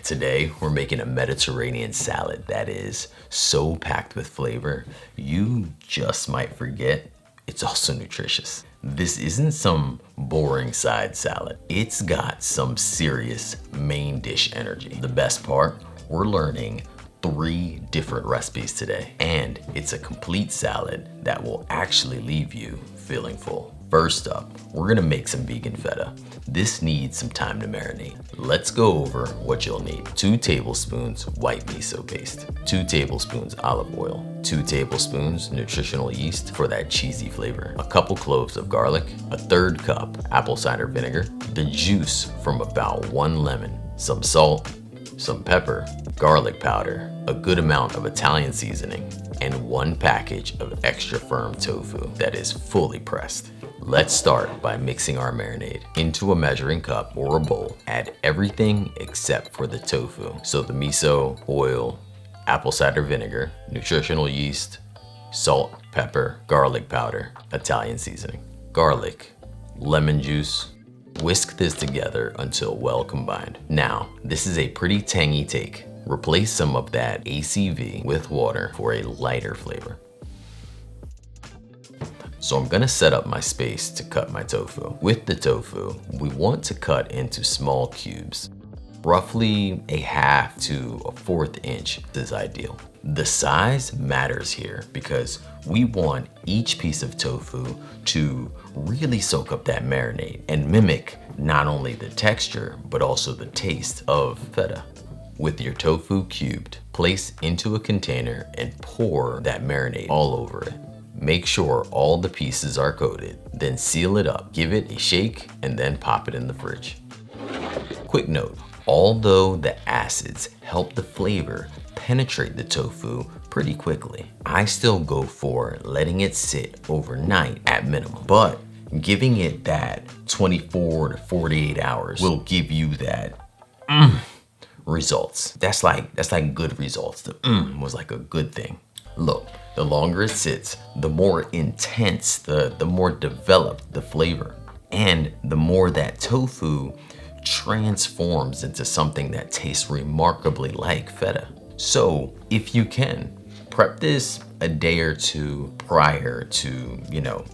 Today we're making a Mediterranean salad that is so packed with flavor, you just might forget it's also nutritious. This isn't some boring side salad. It's got some serious main dish energy. The best part, we're learning 3 different recipes today, and it's a complete salad that will actually leave you feeling full. First up, we're gonna make some vegan feta. This needs some time to marinate. Let's go over what you'll need. 2 tablespoons white miso paste, 2 tablespoons olive oil, 2 tablespoons nutritional yeast for that cheesy flavor, a couple cloves of garlic, a 1/3 cup apple cider vinegar, the juice from about 1 lemon, some salt, some pepper, garlic powder, a good amount of Italian seasoning, and 1 package of extra firm tofu that is fully pressed. Let's start by mixing our marinade. Into a measuring cup or a bowl, add everything except for the tofu. So the miso, oil, apple cider vinegar, nutritional yeast, salt, pepper, garlic powder, Italian seasoning, garlic, lemon juice. Whisk this together until well combined. Now, this is a pretty tangy take. Replace some of that ACV with water for a lighter flavor. So I'm gonna set up my space to cut my tofu. With the tofu, we want to cut into small cubes. Roughly a 1/2 to a 1/4 inch is ideal. The size matters here because we want each piece of tofu to really soak up that marinade and mimic not only the texture, but also the taste of feta. With your tofu cubed, place into a container and pour that marinade all over it. Make sure all the pieces are coated, then seal it up. Give it a shake and then pop it in the fridge. Quick note, although the acids help the flavor penetrate the tofu pretty quickly, I still go for letting it sit overnight at minimum. But giving it that 24 to 48 hours will give you that results. That's like good results. The was like a good thing. Look, the longer it sits, the more intense, the more developed the flavor, and the more that tofu transforms into something that tastes remarkably like feta. So if you can, prep this a day or 2 prior to,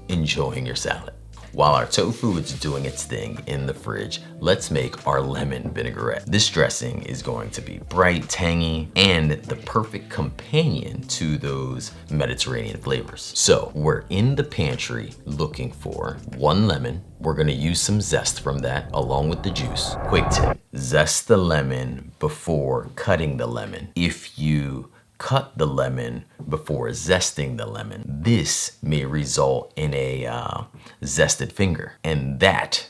enjoying your salad. While our tofu is doing its thing in the fridge, let's make our lemon vinaigrette. This dressing is going to be bright, tangy, and the perfect companion to those Mediterranean flavors. So we're in the pantry looking for 1 lemon. We're gonna use some zest from that along with the juice. Quick tip, zest the lemon before cutting the lemon. If you cut the lemon before zesting the lemon, this may result in a zested finger, and that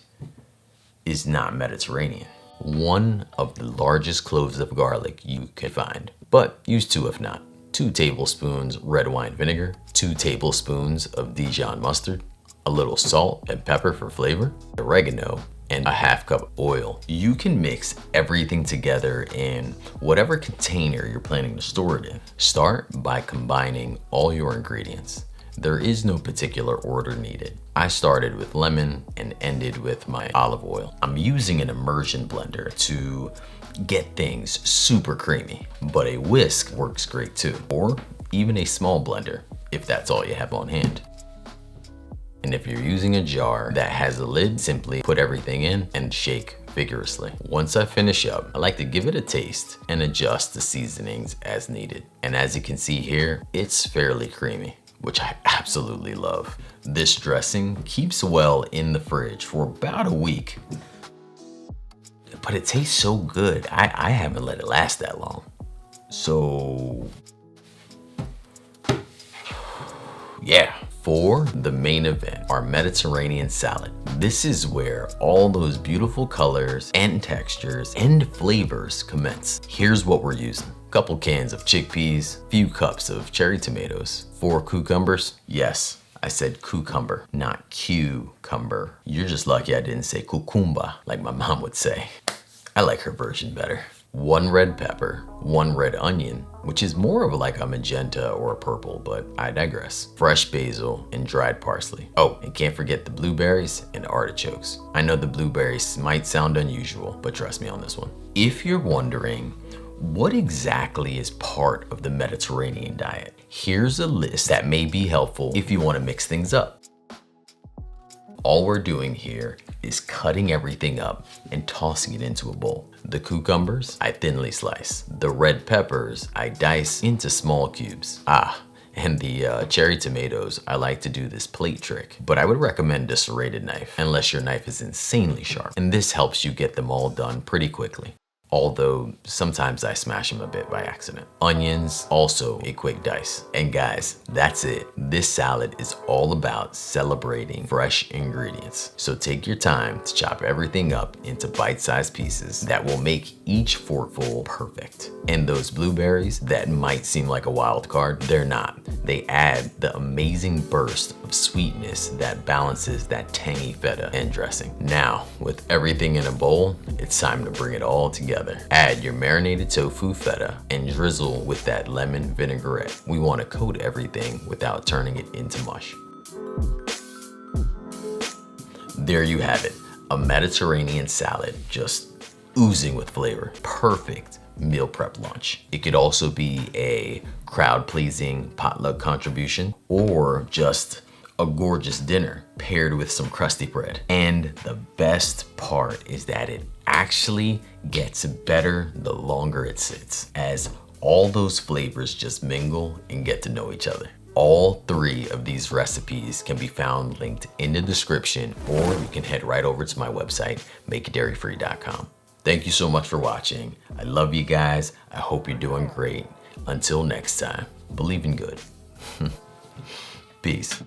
is not Mediterranean. 1 of the largest cloves of garlic you can find, but use 2 if not. 2 tablespoons red wine vinegar, 2 tablespoons of Dijon mustard, a little salt and pepper for flavor, oregano, and a 1/2 cup oil. You can mix everything together in whatever container you're planning to store it in. Start by combining all your ingredients. There is no particular order needed. I started with lemon and ended with my olive oil. I'm using an immersion blender to get things super creamy, but a whisk works great too, or even a small blender if that's all you have on hand. And if you're using a jar that has a lid, simply put everything in and shake vigorously. Once I finish up, I like to give it a taste and adjust the seasonings as needed. And as you can see here, it's fairly creamy, which I absolutely love. This dressing keeps well in the fridge for about a week, but it tastes so good. I haven't let it last that long. So yeah. For the main event, our Mediterranean salad. This is where all those beautiful colors and textures and flavors commence. Here's what we're using. Couple cans of chickpeas, few cups of cherry tomatoes, 4 cucumbers. Yes, I said cucumber, not cucumber. You're just lucky I didn't say cucumba like my mom would say. I like her version better. 1 red pepper, 1 red onion, which is more of like a magenta or a purple, but I digress. Fresh basil and dried parsley. Oh, and can't forget the blueberries and artichokes. I know the blueberries might sound unusual, but trust me on this one. If you're wondering, what exactly is part of the Mediterranean diet? Here's a list that may be helpful if you want to mix things up. All we're doing here is cutting everything up and tossing it into a bowl. The cucumbers, I thinly slice. The red peppers, I dice into small cubes. And the cherry tomatoes, I like to do this plate trick, but I would recommend a serrated knife unless your knife is insanely sharp. And this helps you get them all done pretty quickly. Although sometimes I smash them a bit by accident. Onions, also a quick dice. And guys, that's it. This salad is all about celebrating fresh ingredients. So take your time to chop everything up into bite-sized pieces that will make each forkful perfect. And those blueberries that might seem like a wild card, they're not. They add the amazing burst of sweetness that balances that tangy feta and dressing. Now, with everything in a bowl, it's time to bring it all together. Add your marinated tofu feta and drizzle with that lemon vinaigrette. We want to coat everything without turning it into mush. There you have it, a Mediterranean salad just oozing with flavor. Perfect meal prep lunch. It could also be a crowd-pleasing potluck contribution or just a gorgeous dinner paired with some crusty bread. And the best part is that it actually gets better the longer it sits, as all those flavors just mingle and get to know each other. All 3 of these recipes can be found linked in the description, or you can head right over to my website, makeitdairyfree.com. Thank you so much for watching. I love you guys. I hope you're doing great. Until next time, believe in good. Peace.